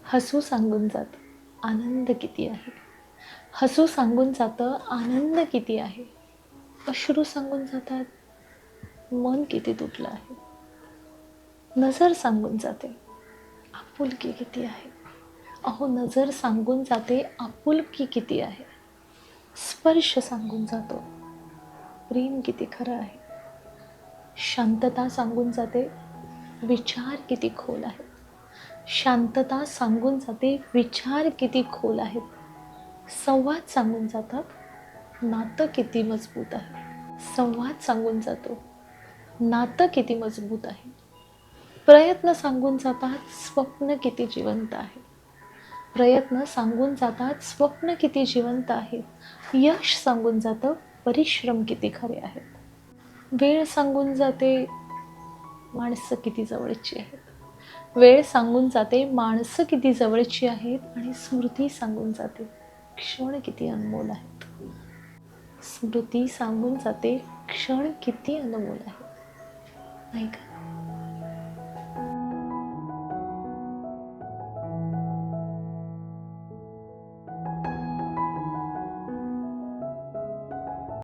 हसू सांगून जातं आनंद किती आहे. हसू सांगून जातं आनंद किती आहे. अश्रू सांगून जातात मन किती तुटलं आहे. नजर सांगून जाते आपुलकी किती आहे. अहो नजर सांगून जाते आपुलकी किती आहे. स्पर्श सांगून जातो प्रेम किती खरं आहे. शांतता सांगून जाते विचार किती खोल आहे. शांतता सांगून जाते विचार किती खोल आहेत. संवाद सांगून जातात नातं किती मजबूत आहे. संवाद सांगून जातो नातं किती मजबूत आहे. प्रयत्न सांगून जातात स्वप्न किती जिवंत आहे. प्रयत्न सांगून जातात स्वप्न किती जिवंत आहे. यश सांगून जातं परिश्रम किती खरे आहेत. वेळ सांगून जाते माणसं किती जवळची आहेत. वेळ सांगून जाते माणसं किती जवळची आहेत. आणि स्मृती सांगून जाते क्षण किती अनमोल आहेत. स्मृती सांगून जाते क्षण किती अनमोल आहे. नाही का?